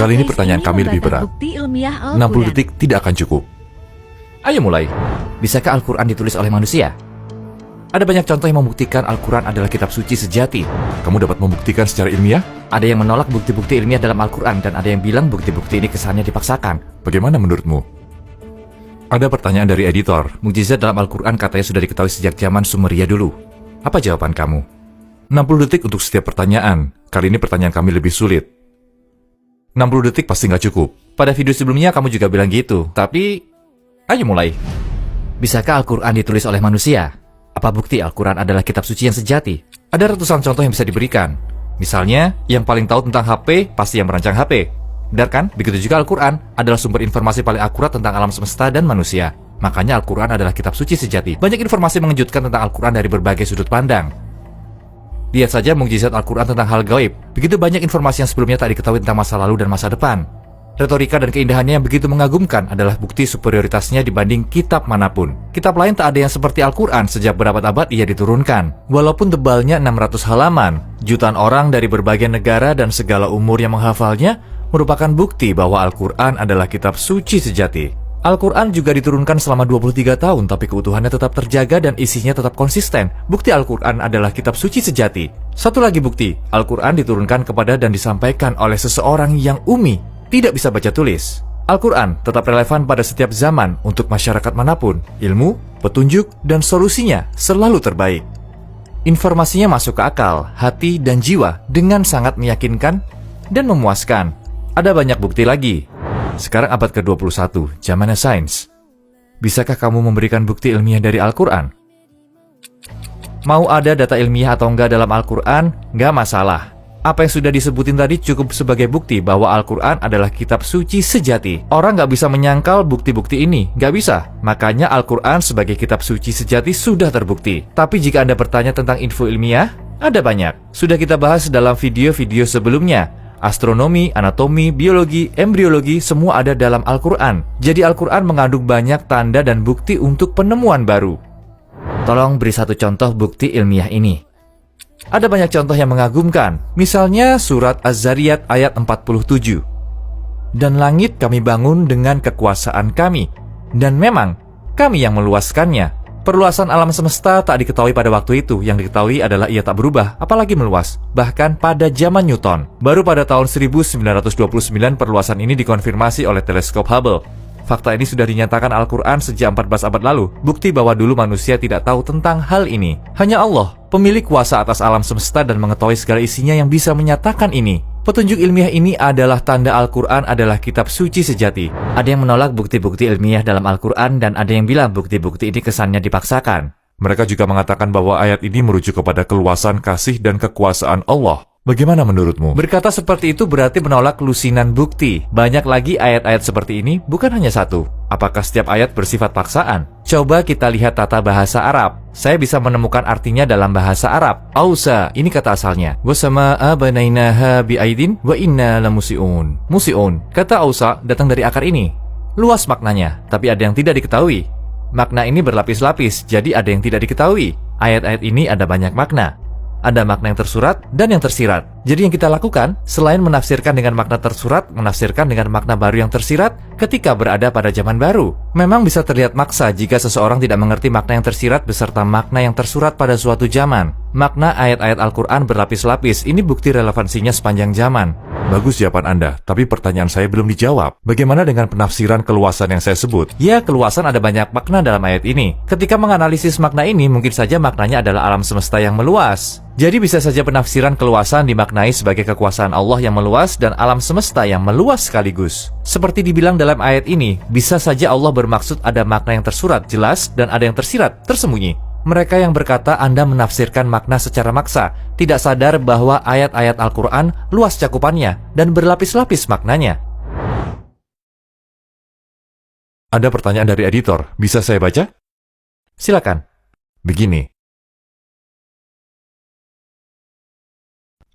Kali ini pertanyaan kami lebih berat. 60 detik tidak akan cukup. Ayo mulai. Bisakah Al-Quran ditulis oleh manusia? Ada banyak contoh yang membuktikan Al-Quran adalah kitab suci sejati. Kamu dapat membuktikan secara ilmiah? Ada yang menolak bukti-bukti ilmiah dalam Al-Quran, dan ada yang bilang bukti-bukti ini kesannya dipaksakan. Bagaimana menurutmu? Ada pertanyaan dari editor. Mukjizat dalam Al-Quran katanya sudah diketahui sejak zaman Sumeria dulu. Apa jawaban kamu? 60 detik untuk setiap pertanyaan. Kali ini pertanyaan kami lebih sulit. 60 detik pasti nggak cukup. Pada video sebelumnya kamu juga bilang gitu, tapi ayo mulai. Bisakah Al-Quran ditulis oleh manusia? Apa bukti Al-Quran adalah kitab suci yang sejati? Ada ratusan contoh yang bisa diberikan. Misalnya, yang paling tahu tentang HP pasti yang merancang HP. Benar kan? Begitu juga Al-Quran adalah sumber informasi paling akurat tentang alam semesta dan manusia. Makanya Al-Quran adalah kitab suci sejati. Banyak informasi mengejutkan tentang Al-Quran dari berbagai sudut pandang. Lihat saja mukjizat Al-Quran tentang hal gaib. Begitu banyak informasi yang sebelumnya tak diketahui tentang masa lalu dan masa depan. Retorika dan keindahannya yang begitu mengagumkan adalah bukti superioritasnya dibanding kitab manapun. Kitab lain tak ada yang seperti Al-Quran sejak berabad-abad ia diturunkan. Walaupun tebalnya 600 halaman, jutaan orang dari berbagai negara dan segala umur yang menghafalnya merupakan bukti bahwa Al-Quran adalah kitab suci sejati. Al-Quran juga diturunkan selama 23 tahun, tapi keutuhannya tetap terjaga dan isinya tetap konsisten. Bukti Al-Quran adalah kitab suci sejati. Satu lagi bukti, Al-Quran diturunkan kepada dan disampaikan oleh seseorang yang ummi, tidak bisa baca tulis. Al-Quran tetap relevan pada setiap zaman untuk masyarakat manapun. Ilmu, petunjuk, dan solusinya selalu terbaik. Informasinya masuk ke akal, hati, dan jiwa dengan sangat meyakinkan dan memuaskan. Ada banyak bukti lagi. Sekarang abad ke-21, zamannya sains. Bisakah kamu memberikan bukti ilmiah dari Al-Quran? Mau ada data ilmiah atau enggak dalam Al-Quran, enggak masalah. Apa yang sudah disebutin tadi cukup sebagai bukti bahwa Al-Quran adalah kitab suci sejati. Orang nggak bisa menyangkal bukti-bukti ini, nggak bisa. Makanya Al-Quran sebagai kitab suci sejati sudah terbukti. Tapi jika Anda bertanya tentang info ilmiah, ada banyak. Sudah kita bahas dalam video-video sebelumnya. Astronomi, anatomi, biologi, embriologi, semua ada dalam Al-Quran. Jadi Al-Quran mengandung banyak tanda dan bukti untuk penemuan baru. Tolong beri satu contoh bukti ilmiah ini. Ada banyak contoh yang mengagumkan. Misalnya surat Az-Zariyat ayat 47. Dan langit kami bangun dengan kekuasaan kami. Dan memang, kami yang meluaskannya. Perluasan alam semesta tak diketahui pada waktu itu. Yang diketahui adalah ia tak berubah, apalagi meluas. Bahkan pada zaman Newton. Baru pada tahun 1929 perluasan ini dikonfirmasi oleh teleskop Hubble. Fakta ini sudah dinyatakan Al-Quran sejak 14 abad lalu. Bukti bahwa dulu manusia tidak tahu tentang hal ini. Hanya Allah, pemilik kuasa atas alam semesta dan mengetahui segala isinya yang bisa menyatakan ini. Petunjuk ilmiah ini adalah tanda Al-Quran adalah kitab suci sejati. Ada yang menolak bukti-bukti ilmiah dalam Al-Quran dan ada yang bilang bukti-bukti ini kesannya dipaksakan. Mereka juga mengatakan bahwa ayat ini merujuk kepada keluasan kasih dan kekuasaan Allah. Bagaimana menurutmu? Berkata seperti itu berarti menolak lusinan bukti. Banyak lagi ayat-ayat seperti ini, bukan hanya satu. Apakah setiap ayat bersifat paksaan? Coba kita lihat tata bahasa Arab. Saya bisa menemukan artinya dalam bahasa Arab. Ausa, ini kata asalnya. Wasama'a banainaha bi'aidin wa inna lamusi'un. Musi'un. Kata ausa datang dari akar ini. Luas maknanya, tapi ada yang tidak diketahui. Makna ini berlapis-lapis, jadi ada yang tidak diketahui. Ayat-ayat ini ada banyak makna. Ada makna yang tersurat dan yang tersirat. Jadi yang kita lakukan, selain menafsirkan dengan makna tersurat, menafsirkan dengan makna baru yang tersirat ketika berada pada zaman baru. Memang bisa terlihat maksa jika seseorang tidak mengerti makna yang tersirat beserta makna yang tersurat pada suatu zaman. Makna ayat-ayat Al-Quran berlapis-lapis, ini bukti relevansinya sepanjang zaman. Bagus jawaban Anda, tapi pertanyaan saya belum dijawab. Bagaimana dengan penafsiran keluasan yang saya sebut? Ya, keluasan ada banyak makna dalam ayat ini. Ketika menganalisis makna ini, mungkin saja maknanya adalah alam semesta yang meluas. Jadi bisa saja penafsiran keluasan dimaknai sebagai kekuasaan Allah yang meluas dan alam semesta yang meluas sekaligus. Seperti dibilang dalam ayat ini, bisa saja Allah bermaksud ada makna yang tersurat, jelas, dan ada yang tersirat, tersembunyi. Mereka yang berkata Anda menafsirkan makna secara maksa, tidak sadar bahwa ayat-ayat Al-Quran luas cakupannya dan berlapis-lapis maknanya. Ada pertanyaan dari editor, bisa saya baca? Silakan. Begini.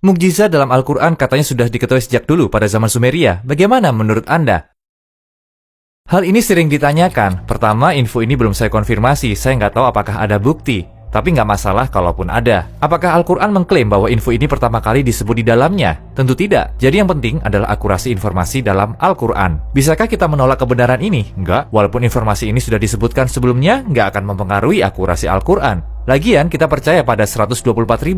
Mukjizat dalam Al-Quran katanya sudah diketahui sejak dulu pada zaman Sumeria. Bagaimana menurut Anda? Hal ini sering ditanyakan. Pertama, info ini belum saya konfirmasi. Saya nggak tahu apakah ada bukti. Tapi nggak masalah kalaupun ada. Apakah Al-Quran mengklaim bahwa info ini pertama kali disebut di dalamnya? Tentu tidak. Jadi yang penting adalah akurasi informasi dalam Al-Quran. Bisakah kita menolak kebenaran ini? Enggak. Walaupun informasi ini sudah disebutkan sebelumnya, nggak akan mempengaruhi akurasi Al-Quran. Lagian, kita percaya pada 124.000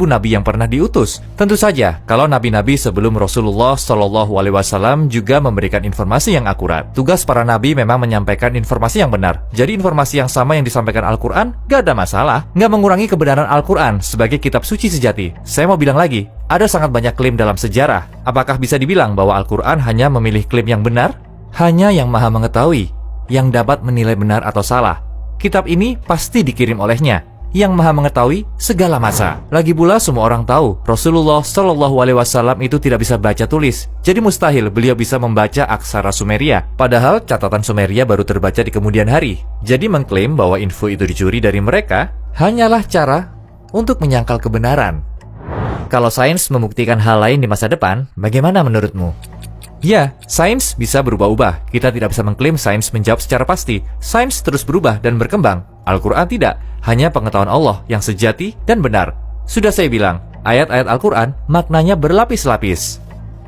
nabi yang pernah diutus. Tentu saja, kalau nabi-nabi sebelum Rasulullah SAW juga memberikan informasi yang akurat. Tugas para nabi memang menyampaikan informasi yang benar. Jadi informasi yang sama yang disampaikan Al-Quran, gak ada masalah. Nggak mengurangi kebenaran Al-Quran sebagai kitab suci sejati. Saya mau bilang lagi, ada sangat banyak klaim dalam sejarah. Apakah bisa dibilang bahwa Al-Quran hanya memilih klaim yang benar? Hanya yang maha mengetahui, yang dapat menilai benar atau salah. Kitab ini pasti dikirim olehnya, yang maha mengetahui segala masa. Lagi pula semua orang tahu Rasulullah SAW itu tidak bisa baca tulis. Jadi mustahil beliau bisa membaca aksara Sumeria. Padahal catatan Sumeria baru terbaca di kemudian hari. Jadi mengklaim bahwa info itu dicuri dari mereka hanyalah cara untuk menyangkal kebenaran. Kalau sains membuktikan hal lain di masa depan, bagaimana menurutmu? Ya, sains bisa berubah-ubah. Kita tidak bisa mengklaim sains menjawab secara pasti. Sains terus berubah dan berkembang. Al-Quran tidak, hanya pengetahuan Allah yang sejati dan benar. Sudah saya bilang, ayat-ayat Al-Quran maknanya berlapis-lapis.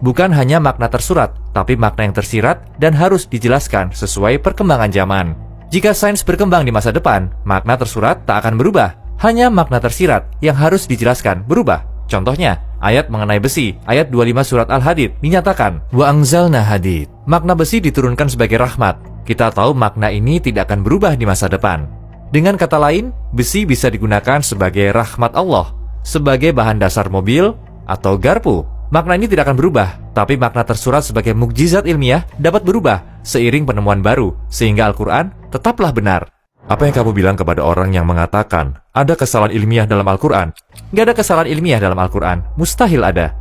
Bukan hanya makna tersurat, tapi makna yang tersirat dan harus dijelaskan sesuai perkembangan zaman. Jika sains berkembang di masa depan, makna tersurat tak akan berubah. Hanya makna tersirat yang harus dijelaskan berubah. Contohnya, ayat mengenai besi, ayat 25 surat Al-Hadid, dinyatakan, Wa anzalna hadid. Makna besi diturunkan sebagai rahmat. Kita tahu makna ini tidak akan berubah di masa depan. Dengan kata lain, besi bisa digunakan sebagai rahmat Allah, sebagai bahan dasar mobil atau garpu. Makna ini tidak akan berubah, tapi makna tersurat sebagai mukjizat ilmiah dapat berubah seiring penemuan baru, sehingga Al-Quran tetaplah benar. Apa yang kamu bilang kepada orang yang mengatakan ada kesalahan ilmiah dalam Al-Quran? Gak ada kesalahan ilmiah dalam Al-Quran, mustahil ada.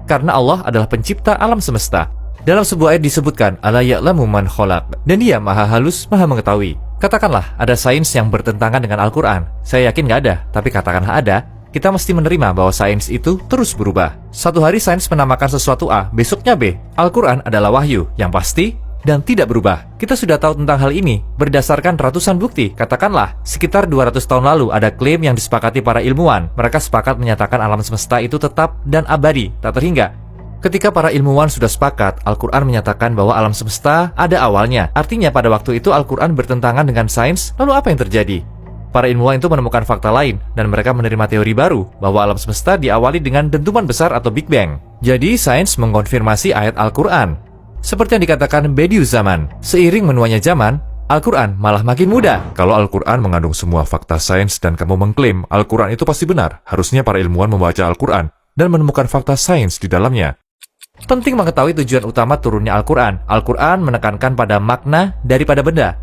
Karena Allah adalah pencipta alam semesta. Dalam sebuah ayat disebutkan, Ala ya'lamu man khalaq, dan dia maha halus, maha mengetahui. Katakanlah, ada sains yang bertentangan dengan Al-Quran. Saya yakin gak ada, tapi katakanlah ada. Kita mesti menerima bahwa sains itu terus berubah. Satu hari sains menamakan sesuatu A, besoknya B. Al-Quran adalah wahyu, yang pasti dan tidak berubah. Kita sudah tahu tentang hal ini berdasarkan ratusan bukti. Katakanlah, sekitar 200 tahun lalu ada klaim yang disepakati para ilmuwan. Mereka sepakat menyatakan alam semesta itu tetap dan abadi, tak terhingga. Ketika para ilmuwan sudah sepakat, Al-Quran menyatakan bahwa alam semesta ada awalnya. Artinya pada waktu itu Al-Quran bertentangan dengan sains, lalu apa yang terjadi? Para ilmuwan itu menemukan fakta lain, dan mereka menerima teori baru, bahwa alam semesta diawali dengan dentuman besar atau Big Bang. Jadi sains mengkonfirmasi ayat Al-Quran. Seperti yang dikatakan Bediüzzaman, seiring menuanya zaman, Al-Quran malah makin mudah. Kalau Al-Quran mengandung semua fakta sains dan kamu mengklaim Al-Quran itu pasti benar, harusnya para ilmuwan membaca Al-Quran dan menemukan fakta sains di dalamnya. Penting mengetahui tujuan utama turunnya Al-Quran. Al-Quran menekankan pada makna daripada benda.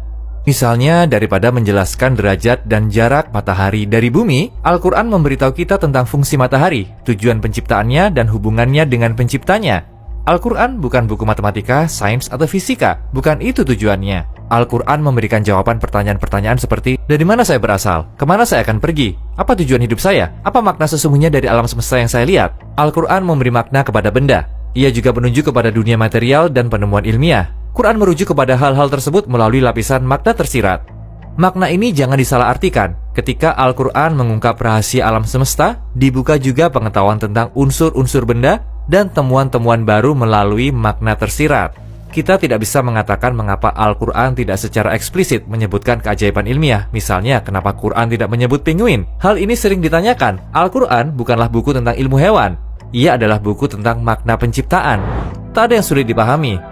Misalnya, daripada menjelaskan derajat dan jarak matahari dari bumi, Al-Quran memberitahu kita tentang fungsi matahari, tujuan penciptaannya, dan hubungannya dengan penciptanya. Al-Quran bukan buku matematika, sains, atau fisika. Bukan itu tujuannya. Al-Quran memberikan jawaban pertanyaan-pertanyaan seperti, dari mana saya berasal? Kemana saya akan pergi? Apa tujuan hidup saya? Apa makna sesungguhnya dari alam semesta yang saya lihat? Al-Quran memberi makna kepada benda. Ia juga menunjuk kepada dunia material dan penemuan ilmiah. Quran merujuk kepada hal-hal tersebut melalui lapisan makna tersirat. Makna ini jangan disalahartikan. Ketika Al-Quran mengungkap rahasia alam semesta, dibuka juga pengetahuan tentang unsur-unsur benda dan temuan-temuan baru melalui makna tersirat. Kita tidak bisa mengatakan mengapa Al-Quran tidak secara eksplisit menyebutkan keajaiban ilmiah. Misalnya, kenapa Quran tidak menyebut penguin? Hal ini sering ditanyakan. Al-Quran bukanlah buku tentang ilmu hewan. Ia adalah buku tentang makna penciptaan. Tak ada yang sulit dipahami.